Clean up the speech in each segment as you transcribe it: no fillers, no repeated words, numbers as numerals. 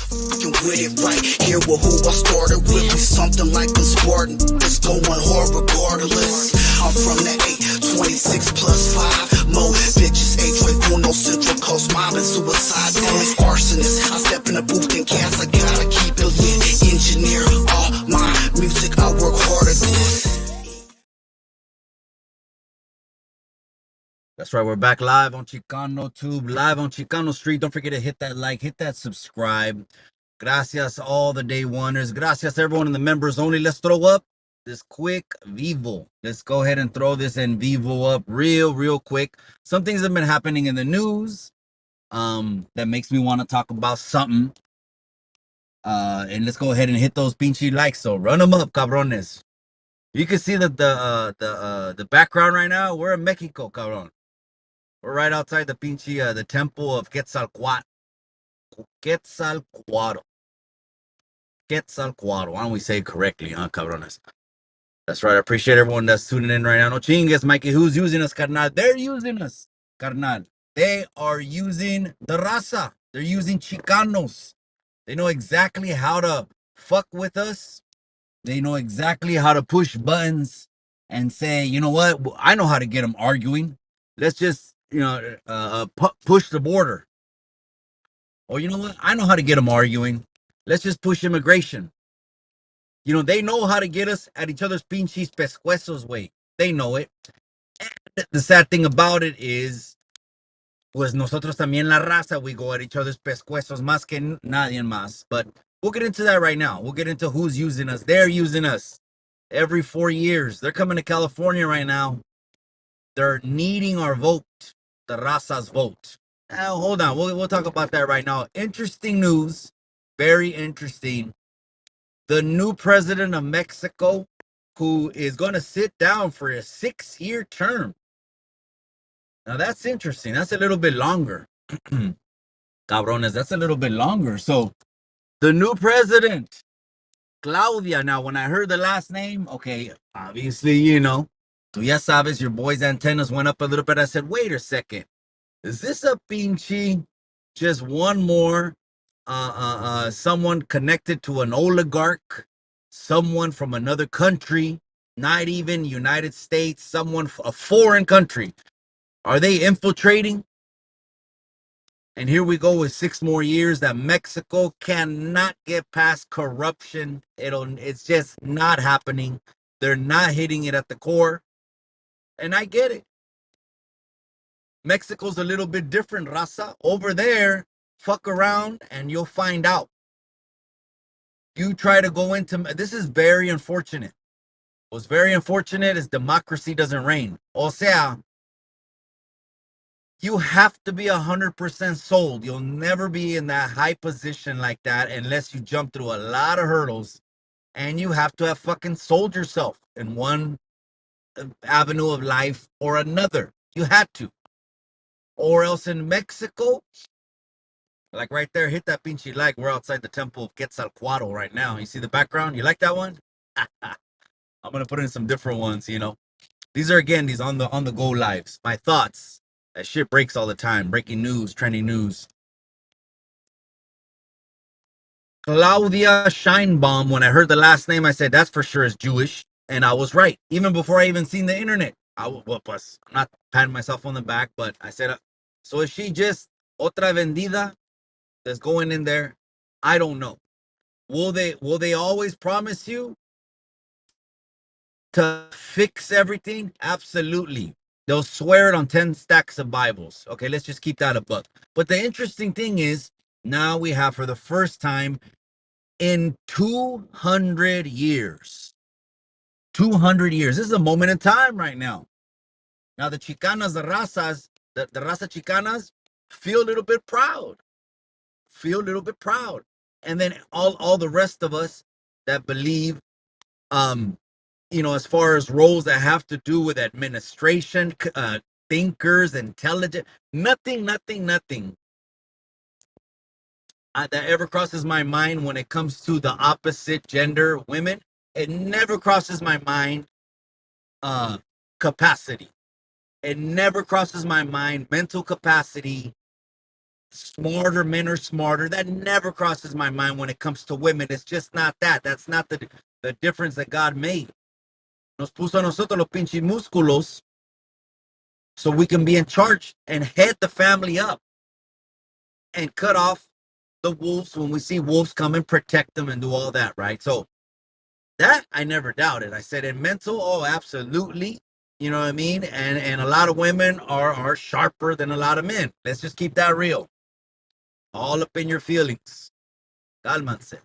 fucking with it right here with who I started with. We something like a Spartan. It's going hard regardless. I'm from the 826 plus 5. Mo bitches, H1 Central Coast, mom and suicide. Only arsonist. I step in the booth and gas. I gotta keep it lit. Engineer all my music. I work hard at this. That's right, we're back live on Chicano Tube, live on Chicano Street. Don't forget to hit that like, hit that subscribe. Gracias, all the day oneers. Gracias, everyone in the members only. Let's throw up this quick Vivo. Let's go ahead and throw this in Vivo up real quick. Some things have been happening in the news that makes me want to talk about something. And let's go ahead and hit those pinchy likes. So run them up, cabrones. You can see that the background right now. We're in Mexico, cabron. We're right outside the pinche, the temple of Quetzalcoatl. Quetzalcoatl. Why don't we say it correctly, huh, cabrones? That's right. I appreciate everyone that's tuning in right now. No chingues, Mikey. Who's using us, carnal? They're using us, carnal. They are using the raza. They're using Chicanos. They know exactly how to fuck with us. They know exactly how to push buttons and say, you know what? I know how to get them arguing. Let's just, push the border. Or you know what? I know how to get them arguing. Let's just push immigration. You know, they know how to get us at each other's pinches pescuezos way. They know it. And the sad thing about it is, pues nosotros también la raza, we go at each other's pescuezos más que nadie más. But we'll get into that right now. We'll get into who's using us. They're using us every 4 years. They're coming to California right now. They're needing our vote, the raza's vote. Now, hold on. We'll talk about that right now. Interesting news. Very interesting. The new president of Mexico, who is going to sit down for a 6-year term. Now, that's interesting. That's a little bit longer. Cabrones, that's a little bit longer. So, the new president, Claudia. Now, when I heard the last name, okay, obviously, tú ya sabes, your boy's antennas went up a little bit. I said, wait a second. Is this a pinche, just one more, someone connected to an oligarch, someone from another country, not even United States, someone, a foreign country? Are they infiltrating? And here we go with 6 more years that Mexico cannot get past corruption. It's just not happening. They're not hitting it at the core. And I get it. Mexico's a little bit different, raza. Over there, fuck around and you'll find out. You try to go into, this is very unfortunate. What's very unfortunate is democracy doesn't reign. O sea, you have to be 100% sold. You'll never be in that high position like that unless you jump through a lot of hurdles, and you have to have fucking sold yourself in one avenue of life or another. You had to. Or else in Mexico, like right there, hit that pinche like. We're outside the temple of Quetzalcoatl right now. You see the background? You like that one? I'm gonna put in some different ones. These are again these on the go lives. My thoughts. That shit breaks all the time. Breaking news, trending news. Claudia Scheinbaum. When I heard the last name, I said that's for sure is Jewish, and I was right. Even before I even seen the internet. Plus, I'm not patting myself on the back, but I said, so is she just otra vendida that's going in there? I don't know. Will they always promise you to fix everything? Absolutely. They'll swear it on 10 stacks of Bibles. Okay, let's just keep that a buck. But the interesting thing is, now we have for the first time in 200 years. 200 years. This is a moment in time right now. Now the Chicanas, the razas, the raza Chicanas feel a little bit proud. And then all the rest of us that believe, as far as roles that have to do with administration, thinkers, intelligent, nothing that ever crosses my mind when it comes to the opposite gender, women. It never crosses my mind capacity. It never crosses my mind mental capacity, smarter men are smarter. That never crosses my mind when it comes to women. It's just not that. That's not the difference that God made. Nos puso a nosotros los pinches músculos so we can be in charge and head the family up and cut off the wolves when we see wolves come and protect them and do all that, right? So that I never doubted. I said in mental, oh, absolutely. You know what I mean? And a lot of women are sharper than a lot of men. Let's just keep that real. All up in your feelings. Cálmanse.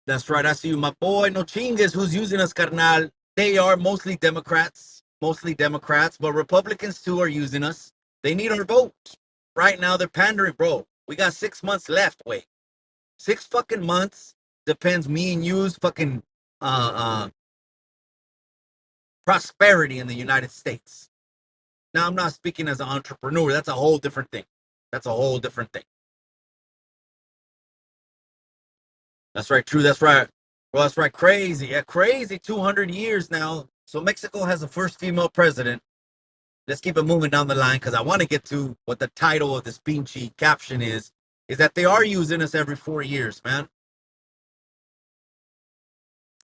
That's right. I see you, my boy. No chingues. Who's using us, carnal? They are mostly Democrats. Mostly Democrats, but Republicans too are using us. They need our vote. Right now, they're pandering, bro. We got 6 months left. Wait. 6 fucking months. Depends me and you's fucking prosperity in the United States. Now, I'm not speaking as an entrepreneur. That's a whole different thing. That's a whole different thing. That's right. True. That's right. Well, that's right. Crazy. Yeah, crazy. 200 years now. So Mexico has the first female president. Let's keep it moving down the line because I want to get to what the title of this pinchy caption is that they are using us every 4 years, man.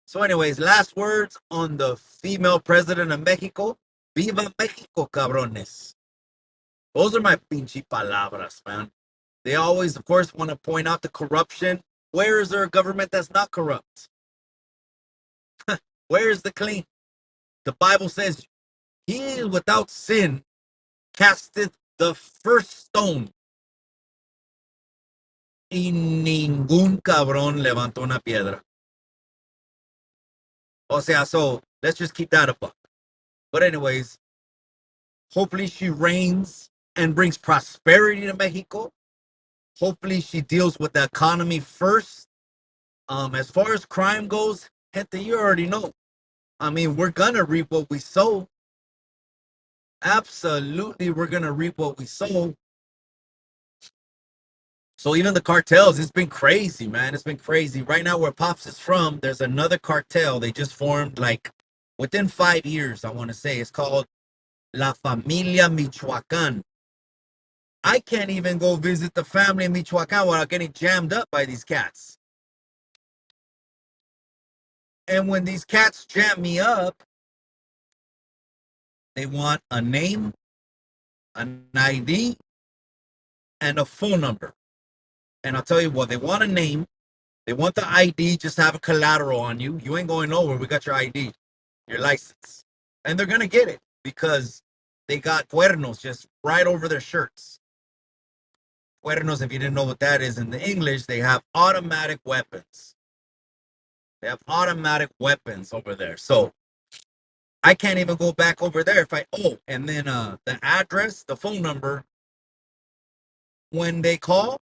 So anyways, last words on the female president of Mexico. Viva Mexico, cabrones. Those are my pinchy palabras, man. They always, of course, want to point out the corruption. Where is there a government that's not corrupt? Where is the clean? The Bible says, he without sin casteth the first stone. Y ningún cabrón levantó una piedra. O sea, so let's just keep that a buck. But anyways, hopefully she reigns and brings prosperity to Mexico. Hopefully she deals with the economy first. As far as crime goes, gente, you already know. I mean, we're gonna reap what we sow. Absolutely, we're gonna reap what we sow. So even the cartels, it's been crazy, man. It's been crazy. Right now, where Pops is from, there's another cartel. They just formed like within 5 years, I want to say. It's called La Familia Michoacan. I can't even go visit the family in Michoacan without getting jammed up by these cats. And when these cats jam me up, they want a name, an ID, and a phone number. And I'll tell you what, they want a name. They want the ID, just have a collateral on you. You ain't going nowhere. We got your ID, your license. And they're going to get it because they got cuernos just right over their shirts. Cuernos, if you didn't know what that is in the English, they have automatic weapons. They have automatic weapons over there. So I can't even go back over there if and then the address, the phone number, when they call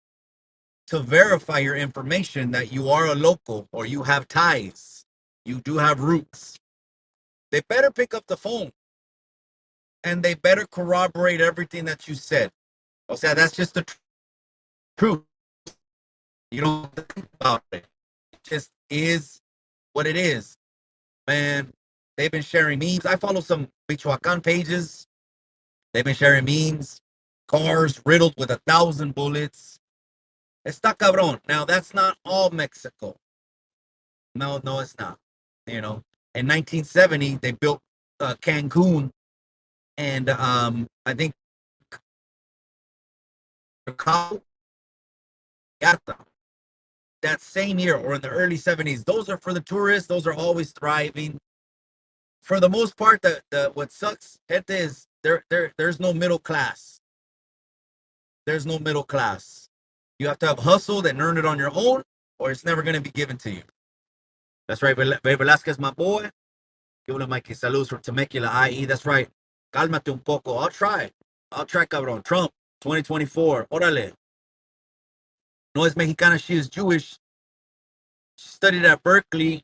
to verify your information that you are a local or you have ties, you do have roots, they better pick up the phone and they better corroborate everything that you said. O sea, that's just the truth. You don't think about it. It just is what it is. Man, they've been sharing memes. I follow some Michoacan pages. They've been sharing memes, cars riddled with 1,000 bullets. Está cabrón. Now, that's not all Mexico. No, it's not. You know, in 1970, they built Cancun, and I think that same year or in the early 70s. Those are for the tourists. Those are always thriving. For the most part, the what sucks, gente, is there's no middle class. There's no middle class. You have to have hustled and earn it on your own, or it's never going to be given to you. That's right. Ray Velasquez, my boy. Give him Mikey saludos from Temecula, IE. That's right. Cálmate un poco. I'll try, cabrón. Trump, 2024. Órale. No es mexicana. She is Jewish. She studied at Berkeley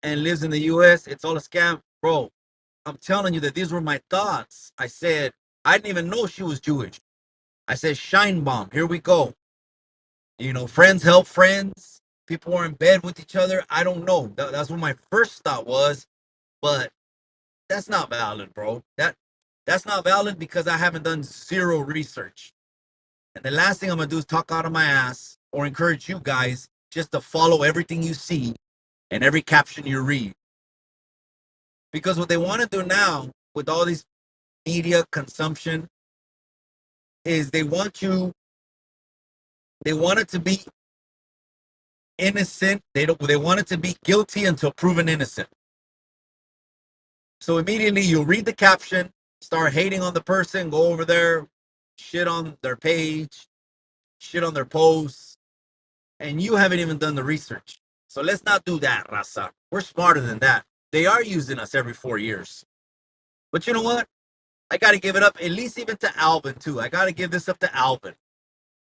and lives in the U.S. It's all a scam. Bro, I'm telling you that these were my thoughts. I said, I didn't even know she was Jewish. I said, shine bomb. Here we go. You know, friends help friends. People are in bed with each other. I don't know. That's what my first thought was. But that's not valid, bro. That's not valid because I haven't done zero research. And the last thing I'm gonna do is talk out of my ass or encourage you guys just to follow everything you see and every caption you read. Because what they want to do now with all these media consumption is they want it to be innocent. They want it to be guilty until proven innocent. So immediately you'll read the caption, start hating on the person, go over there, shit on their page, shit on their posts, and you haven't even done the research. So let's not do that, Raza. We're smarter than that. They are using us every 4 years. But you know what? I got to give it up, at least even to Alvin, too. I got to give this up to Alvin.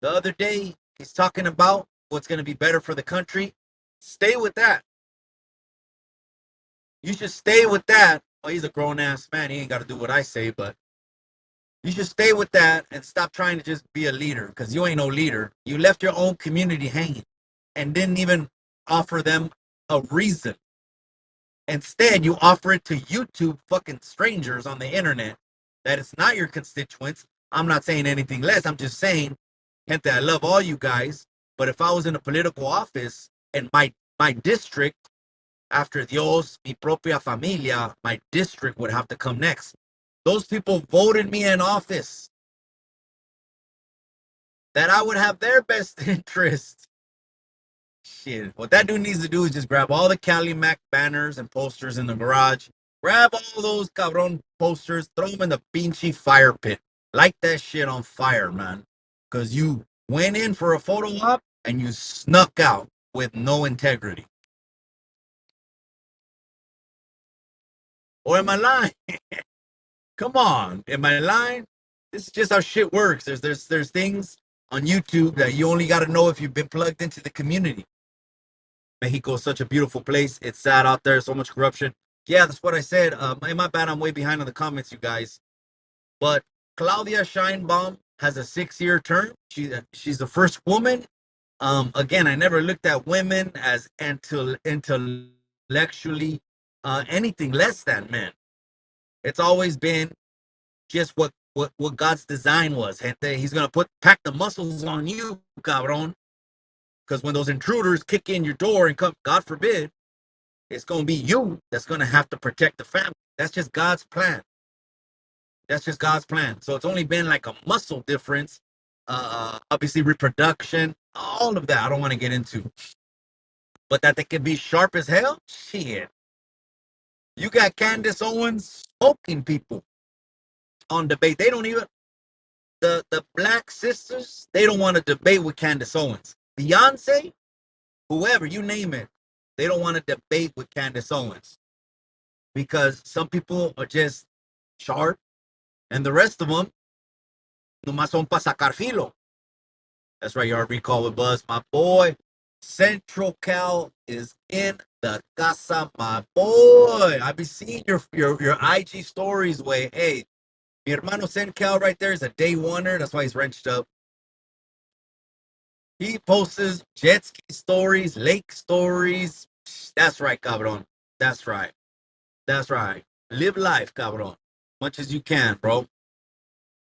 The other day, he's talking about what's going to be better for the country. Stay with that. You should stay with that. Oh, he's a grown ass man. He ain't got to do what I say, but you should stay with that and stop trying to just be a leader because you ain't no leader. You left your own community hanging and didn't even offer them a reason. Instead, you offer it to YouTube fucking strangers on the internet that it's not your constituents. I'm not saying anything less. I'm just saying, gente, I love all you guys. But if I was in a political office and my district, after Dios, mi propia familia, my district would have to come next. Those people voted me in office. That I would have their best interest. Shit. What that dude needs to do is just grab all the Cali Mac banners and posters in the garage. Grab all those cabron posters, throw them in the pinchy fire pit. Light that shit on fire, man. Because you went in for a photo op and you snuck out with no integrity. Or am I lying? Come on. Am I lying? This is just how shit works. There's things on YouTube that you only got to know if you've been plugged into the community. Mexico is such a beautiful place. It's sad out there, so much corruption. Yeah, that's what I said. My bad, I'm way behind on the comments, you guys. But Claudia Scheinbaum has a 6-year term. She's the first woman. Again, I never looked at women as intellectually anything less than men. It's always been just what God's design was. Gente. He's gonna pack the muscles on you, cabron. Because when those intruders kick in your door and come, God forbid, it's going to be you that's going to have to protect the family. That's just God's plan. That's just God's plan. So it's only been like a muscle difference. Obviously, reproduction, all of that I don't want to get into. But that they can be sharp as hell? Shit. You got Candace Owens smoking people on debate. They don't even, the black sisters, they don't want to debate with Candace Owens. Beyonce, whoever, you name it, they don't want to debate with Candace Owens because some people are just sharp and the rest of them nomás son para sacar filo. That's right, your recall with Buzz, my boy. Central Cal is in the casa, my boy. I be seeing your IG stories. Way, hey, mi hermano Central right there is a day oneer. That's why he's wrenched up. He posts jet ski stories, lake stories. That's right, cabron. That's right. That's right. Live life, cabron. Much as you can, bro.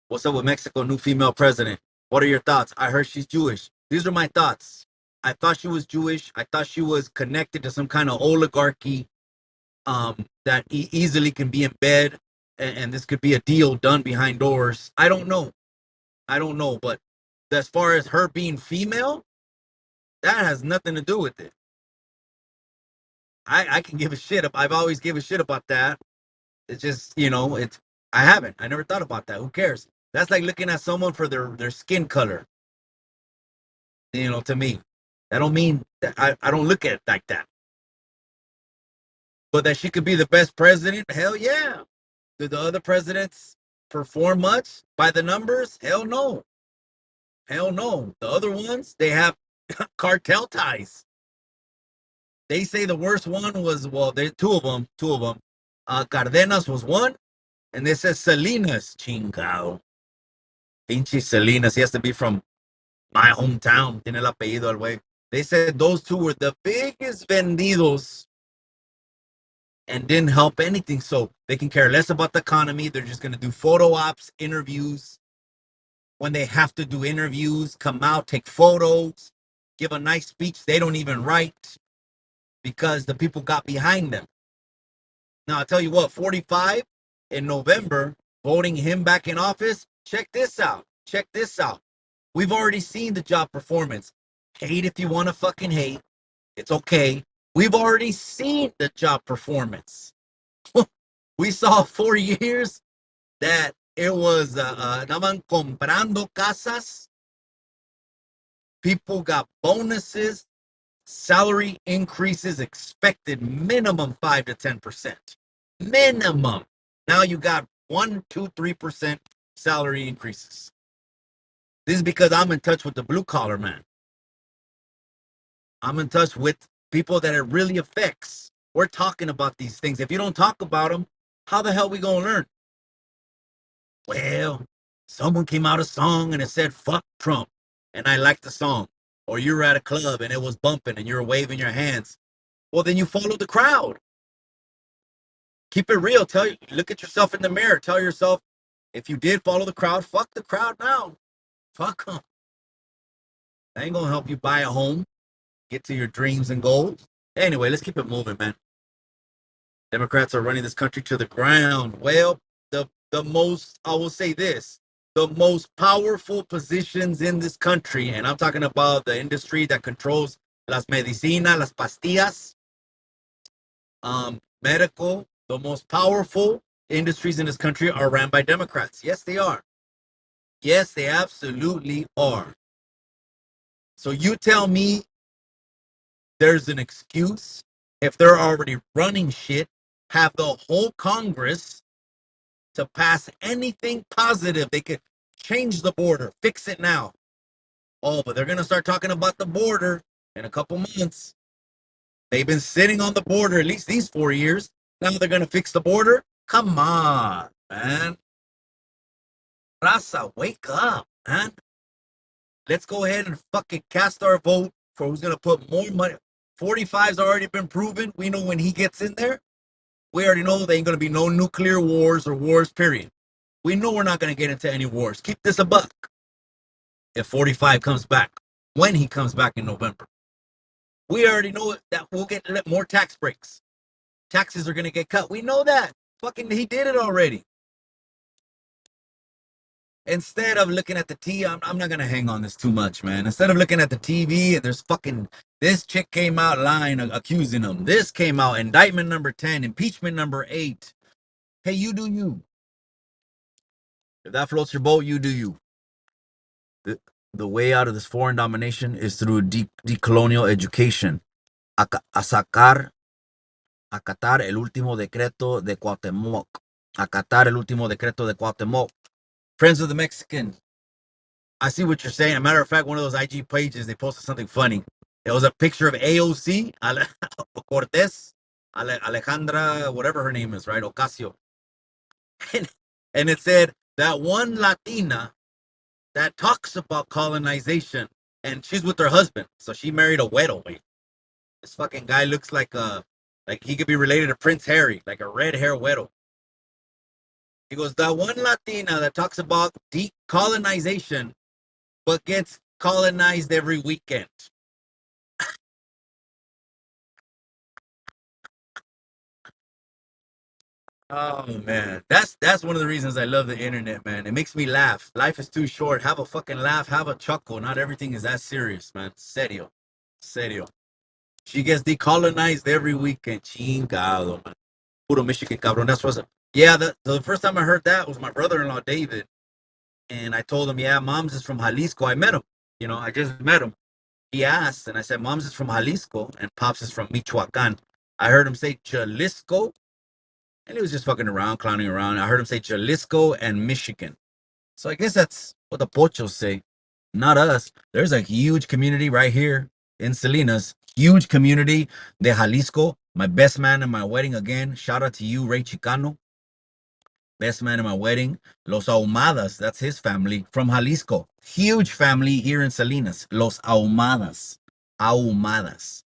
What's up with Mexico? New female president. What are your thoughts? I heard she's Jewish. These are my thoughts. I thought she was Jewish. I thought she was connected to some kind of oligarchy that easily can be in bed, and this could be a deal done behind doors. I don't know. I don't know. But as far as her being female, that has nothing to do with it. I can give a shit. I've always given a shit about that. It's just, I haven't. I never thought about that. Who cares? That's like looking at someone for their skin color. To me. I don't mean that I don't look at it like that. But that she could be the best president, hell yeah. Did the other presidents perform much by the numbers? Hell no. Hell no. The other ones, they have cartel ties. They say the worst one was, well, there's two of them. Cardenas was one, and they said Salinas, chingado. Pinche Salinas, he has to be from my hometown. Tiene el apellido al güey. They said those two were the biggest vendidos and didn't help anything. So they can care less about the economy. They're just going to do photo ops, interviews. When they have to do interviews, come out, take photos, give a nice speech. They don't even write because the people got behind them. Now, I'll tell you what, 45 in November, voting him back in office. Check this out. Check this out. We've already seen the job performance. Hate if you want to fucking hate. It's okay. We've already seen the job performance. We saw 4 years that it was estaban comprando casas. People got bonuses, salary increases expected minimum 5 to 10%. Minimum. Now you got 1, 2, 3% salary increases. This is because I'm in touch with the blue collar man. I'm in touch with people that it really affects. We're talking about these things. If you don't talk about them, how the hell we gonna learn? Well, someone came out a song and it said fuck Trump, and I liked the song. Or you were at a club and it was bumping and you were waving your hands. Well, then you follow the crowd. Keep it real. Look at yourself in the mirror. Tell yourself, if you did follow the crowd, fuck the crowd now. Fuck them. That ain't gonna help you buy a home, get to your dreams and goals. Anyway, let's keep it moving, man. Democrats are running this country to the ground. Well, the most, I will say this, the most powerful positions in this country, and I'm talking about the industry that controls las medicinas, las pastillas, medical, the most powerful industries in this country are ran by Democrats. Yes, they are. Yes, they absolutely are. So you tell me there's an excuse if they're already running shit, have the whole Congress to pass anything positive. They could change the border, fix it now. Oh, but they're going to start talking about the border in a couple months. They've been sitting on the border at least these 4 years. Now they're going to fix the border? Come on, man. Raza, wake up, man. Let's go ahead and fucking cast our vote for who's going to put more money. 45's already been proven. We know when he gets in there, we already know there ain't going to be no nuclear wars or wars, period. We know we're not going to get into any wars. Keep this a buck. If 45 comes back, when he comes back in November, we already know that we'll get more tax breaks. Taxes are going to get cut. We know that. Fucking, he did it already. Instead of looking at the TV, I'm not going to hang on this too much, man. Instead of looking at the TV and there's fucking, this chick came out lying, accusing him. This came out, indictment number 10, impeachment number 8. Hey, you do you. If that floats your boat, you do you. The way out of this foreign domination is through decolonial education. Acatar el último decreto de Cuauhtémoc. Acatar el último decreto de Cuauhtémoc. Friends of the Mexican, I see what you're saying. As a matter of fact, one of those IG pages, they posted something funny. It was a picture of AOC, Cortez, Alejandra, whatever her name is, right? Ocasio. And it said that one Latina that talks about colonization, and she's with her husband. So she married a güero, wait. This fucking guy looks like he could be related to Prince Harry, like a red hair güero. He goes, that one Latina that talks about decolonization, but gets colonized every weekend. Oh man, that's one of the reasons I love the internet, man. It makes me laugh. Life is too short. Have a fucking laugh. Have a chuckle. Not everything is that serious, man. Serio, serio. She gets decolonized every weekend. Chingado, man. Puro Michigan cabrón. That's what's up. Yeah, the first time I heard that was my brother-in-law David, and I told him, yeah, mom's is from Jalisco. I met him. I just met him. He asked, and I said, mom's is from Jalisco, and pops is from Michoacan. I heard him say Jalisco, and he was just fucking around, clowning around. I heard him say Jalisco and Michigan. So I guess that's what the pochos say, not us. There's a huge community right here in Salinas. Huge community de Jalisco. My best man in my wedding again. Shout out to you, Ray Chicano. Best man in my wedding. Los Ahumadas, that's his family from Jalisco. Huge family here in Salinas. Los Ahumadas. Ahumadas.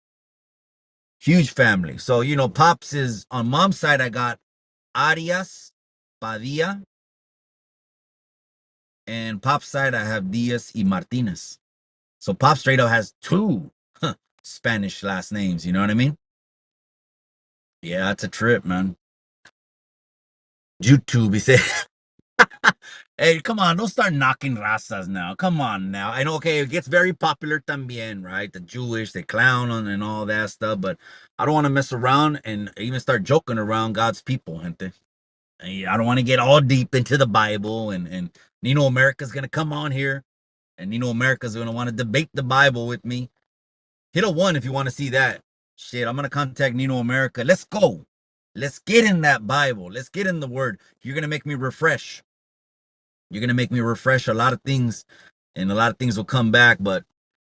Huge family. So, Pops is on mom's side, I got Arias, Padilla, and Pop's side, I have Diaz y Martinez. So Pop straight up has two Spanish last names. You know what I mean? Yeah, it's a trip, man. YouTube, he said. Hey, come on, don't start knocking razas now. Come on now. I know, okay, it gets very popular también, right? The Jewish, they clown on and all that stuff, but I don't want to mess around and even start joking around God's people, gente. I don't want to get all deep into the Bible and Nino America's going to come on here and Nino America's going to want to debate the Bible with me. Hit a one if you want to see that. Shit, I'm going to contact Nino America. Let's go. Let's get in that Bible. Let's get in the word. You're going to make me refresh. You're gonna make me refresh a lot of things, and a lot of things will come back. But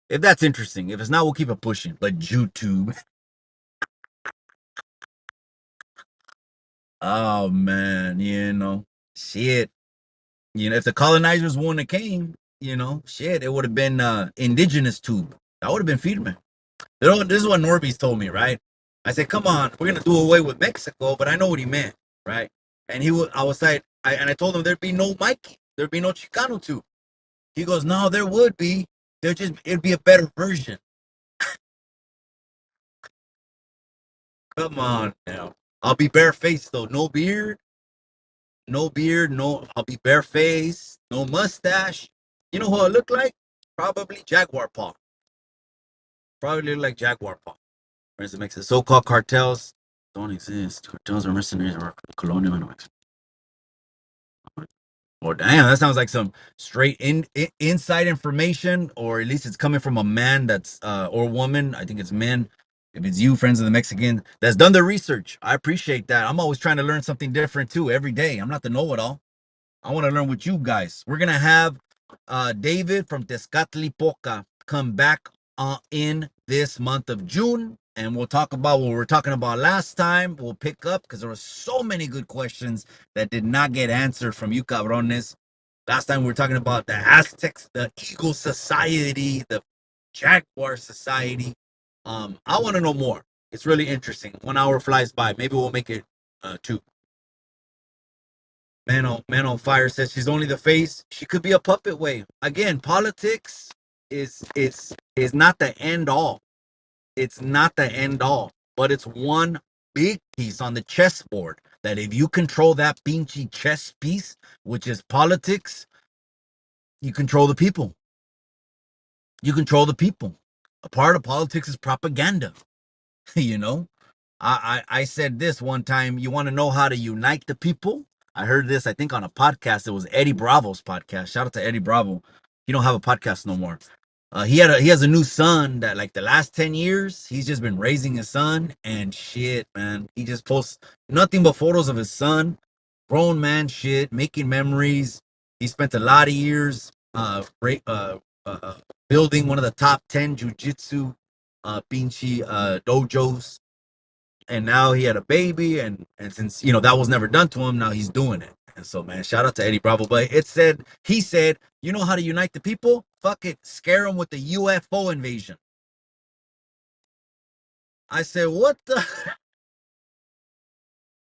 if that's interesting, if it's not, we'll keep it pushing. But YouTube, oh man, shit. If the colonizers wouldn't have came, shit, it would have been indigenous tube. That would have been Friedman. This is what Norby's told me, right? I said, come on, we're gonna do away with Mexico, but I know what he meant, right? And I was like, I told him there'd be no Mikey, there'd be no Chicano tube. He goes, no, there would be. It'd be a better version. Come on now. I'll be barefaced though. No beard. No beard. No, I'll be barefaced. No mustache. You know who I look like? Probably Jaguar Paw. Probably look like Jaguar Paw. Whereas it makes the so-called cartels don't exist. Cartels are mercenaries or colonial enemies. Well, damn, that sounds like some straight inside information, or at least it's coming from a man that's or woman. I think it's men. If it's you, friends of the Mexican, that's done the research, I appreciate that. I'm always trying to learn something different too every day. I'm not the know-it-all. I want to learn with you guys. We're gonna have David from Tezcatlipoca come back in this month of June, and we'll talk about what we were talking about last time. We'll pick up because there were so many good questions that did not get answered from you cabrones. Last time we were talking about the Aztecs, the Eagle Society, the Jaguar Society. I want to know more. It's really interesting. 1 hour flies by. Maybe we'll make it two. Man on fire says she's only the face. She could be a puppet way. Again, politics is not the end all. It's not the end all, but it's one big piece on the chessboard that if you control that pinchy chess piece, which is politics, you control the people. You control the people. A part of politics is propaganda. you know, I said this one time. You want to know how to unite the people? I heard this, I think, on a podcast. It was Eddie Bravo's podcast. Shout out to Eddie Bravo. He don't have a podcast no more. He has a new son that like the last 10 years, he's just been raising his son and shit, man. He just posts nothing but photos of his son, grown man shit, making memories. He spent a lot of years building one of the top 10 jujitsu pinchy dojos, and now he had a baby, and since that was never done to him, now he's doing it. And so, man, shout out to Eddie Bravo. But he said, you know how to unite the people? Fuck it, scare them with the UFO invasion. I said, what the?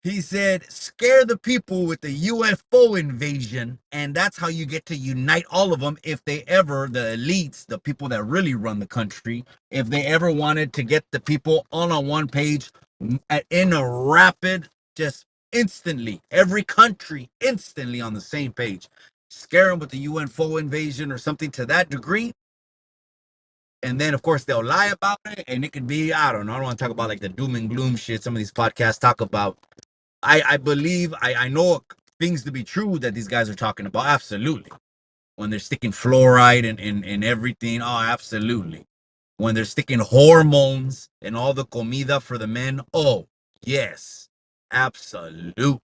He said, scare the people with the UFO invasion, and that's how you get to unite all of them if they ever, the elites, the people that really run the country, if they ever wanted to get the people on a one page in a rapid, just instantly, every country instantly on the same page. Scare them with the UFO invasion or something to that degree. And then, of course, they'll lie about it, and it could be, I don't know, I don't want to talk about like the doom and gloom shit some of these podcasts talk about. I believe I know things to be true that these guys are talking about. Absolutely. When they're sticking fluoride and everything. Oh, absolutely. When they're sticking hormones and all the comida for the men. Oh, yes. Absolutely.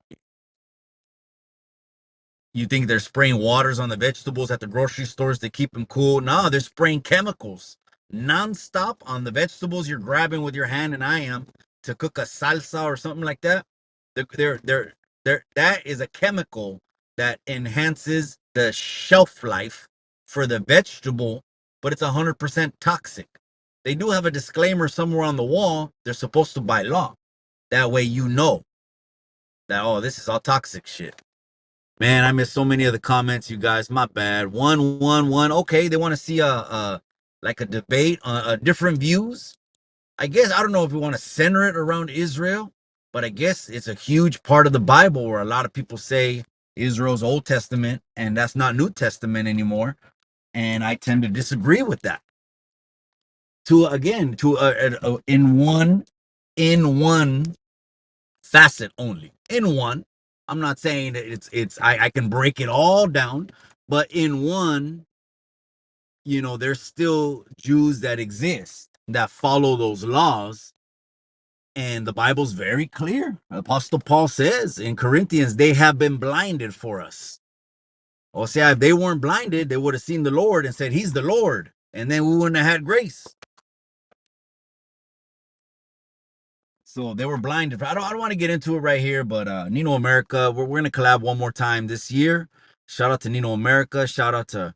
You think they're spraying waters on the vegetables at the grocery stores to keep them cool? No, they're spraying chemicals nonstop on the vegetables you're grabbing with your hand, and I am, to cook a salsa or something like that. That is a chemical that enhances the shelf life for the vegetable, but it's 100% toxic. They do have a disclaimer somewhere on the wall. They're supposed to by law. That way you know that, oh, this is all toxic shit. Man, I missed so many of the comments, you guys. My bad. One. Okay, they want to see a like a debate on different views. I guess I don't know if we want to center it around Israel, but I guess it's a huge part of the Bible where a lot of people say Israel's Old Testament and that's not New Testament anymore, and I tend to disagree with that. To again, to in one facet only. In one, I'm not saying that I can break it all down, but in one, there's still Jews that exist that follow those laws. And the Bible's very clear. Apostle Paul says in Corinthians, they have been blinded for us. O sea, if they weren't blinded, they would have seen the Lord and said, He's the Lord. And then we wouldn't have had grace. So they were blinded. I don't want to get into it right here, but Nino America, we're going to collab one more time this year. Shout out to Nino America. Shout out to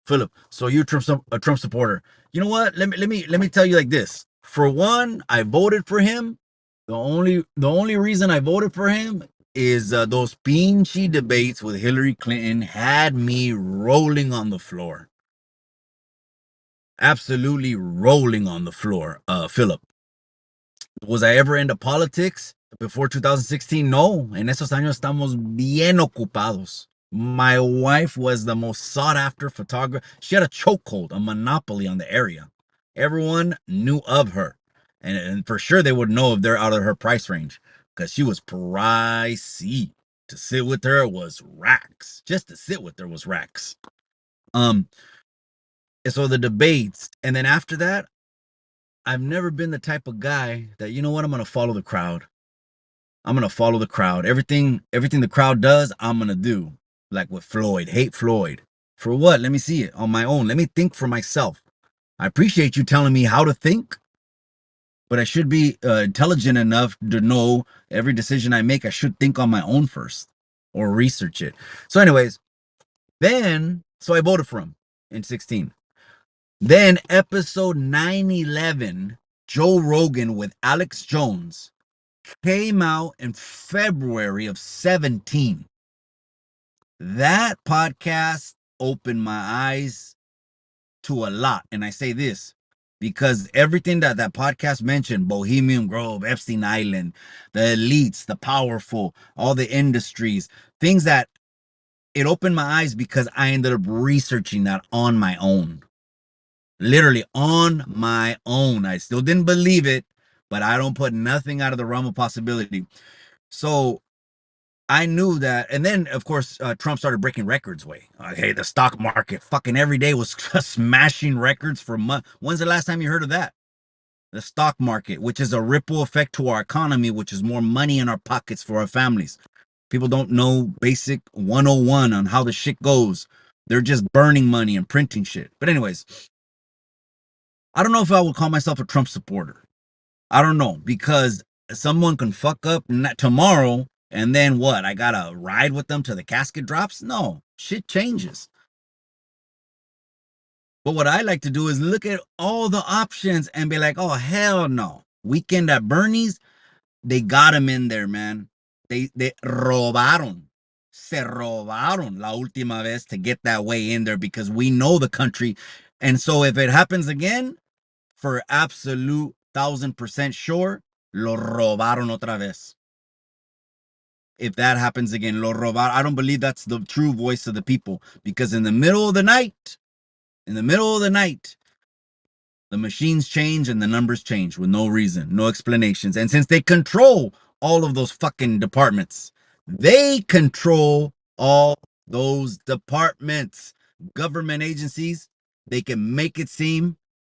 Philip. So you're a Trump supporter. You know what? Let me tell you like this. For one, I voted for him. The only reason I voted for him is those pinchy debates with Hillary Clinton had me rolling on the floor. Absolutely rolling on the floor, Philip. Was I ever into politics before 2016? No. En esos años estamos bien ocupados. My wife was the most sought after photographer. She had a chokehold, a monopoly on the area. Everyone knew of her. And for sure they would know if they're out of her price range because she was pricey. To sit with her was racks. Just to sit with her was racks. And so the debates, and then after that, I've never been the type of guy that, you know what, I'm going to follow the crowd. I'm going to follow the crowd. Everything the crowd does, I'm going to do. Like with Floyd, hate Floyd. For what? Let me see it on my own. Let me think for myself. I appreciate you telling me how to think, but I should be intelligent enough to know every decision I make, I should think on my own first or research it. So anyways, so I voted for him in 16. Then episode 911, Joe Rogan with Alex Jones came out in February of 17. That podcast opened my eyes to a lot. And I say this because everything that podcast mentioned, Bohemian Grove, Epstein Island, the elites, the powerful, all the industries, things that it opened my eyes because I ended up researching that on my own. Literally on my own. I still didn't believe it, but I don't put nothing out of the realm of possibility. So I knew that. And then, of course, Trump started breaking records way. Hey, the stock market fucking every day was smashing records for months. When's the last time you heard of that? The stock market, which is a ripple effect to our economy, which is more money in our pockets for our families. People don't know basic 101 on how the shit goes. They're just burning money and printing shit. But anyways, I don't know if I would call myself a Trump supporter. I don't know, because someone can fuck up tomorrow and then what? I gotta ride with them till the casket drops? No, shit changes. But what I like to do is look at all the options and be like, oh, hell no. Weekend at Bernie's, they got him in there, man. They robaron. Se robaron la última vez to get that way in there because we know the country. And so if it happens again, for absolute 1,000% sure, lo robaron otra vez. If that happens again, lo robaron. I don't believe that's the true voice of the people because in the middle of the night, the machines change and the numbers change with no reason, no explanations. And since they control all of those fucking departments, they control all those departments, government agencies, they can make it seem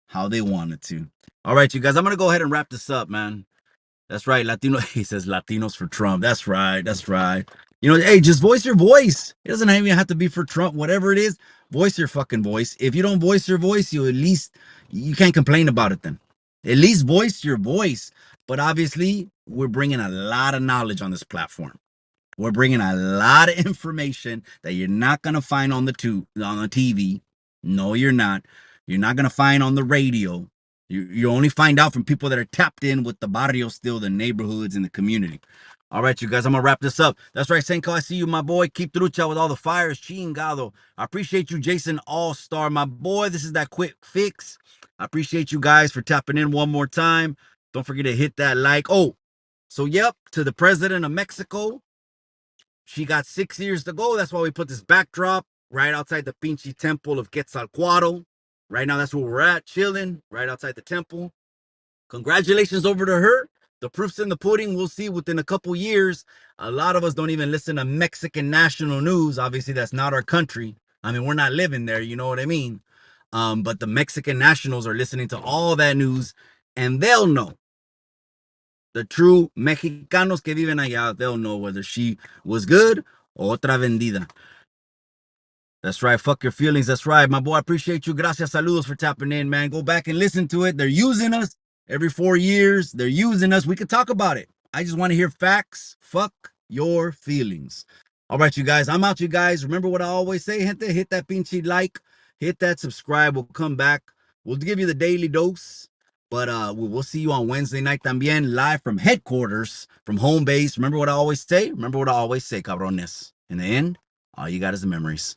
how they want it to. All right, you guys, I'm going to go ahead and wrap this up, man. That's right. Latino. He says Latinos for Trump. That's right. That's right. Hey, just voice your voice. It doesn't even have to be for Trump. Whatever it is, voice your fucking voice. If you don't voice your voice, you can't complain about it then. At least voice your voice. But obviously, we're bringing a lot of knowledge on this platform. We're bringing a lot of information that you're not going to find on the TV. No, you're not. You're not going to find on the radio. You only find out from people that are tapped in with the barrio still, the neighborhoods and the community. All right, you guys, I'm gonna wrap this up. That's right, Senko. I see you, my boy. Keep trucha with all the fires. Chingado. I appreciate you, Jason All-Star, my boy. This is that quick fix. I appreciate you guys for tapping in one more time. Don't forget to hit that like. Oh, so yep, to the president of Mexico. She got 6 years to go. That's why we put this backdrop right outside the Pinchi temple of Quetzalcoatl. Right now, that's where we're at, chilling right outside the temple. Congratulations over to her. The proof's in the pudding. We'll see within a couple years. A lot of us don't even listen to Mexican national news. Obviously, that's not our country. I mean, we're not living there. You know what I mean? But the Mexican nationals are listening to all that news, and they'll know. The true Mexicanos que viven allá, they'll know whether she was good or otra vendida. That's right. Fuck your feelings. That's right. My boy, I appreciate you. Gracias, saludos for tapping in, man. Go back and listen to it. They're using us every 4 years. They're using us. We could talk about it. I just want to hear facts. Fuck your feelings. All right, you guys. I'm out, you guys. Remember what I always say, gente? Hit that pinche like. Hit that subscribe. We'll come back. We'll give you the daily dose. But we'll see you on Wednesday night también, live from headquarters, from home base. Remember what I always say? Remember what I always say, cabrones. In the end, all you got is the memories.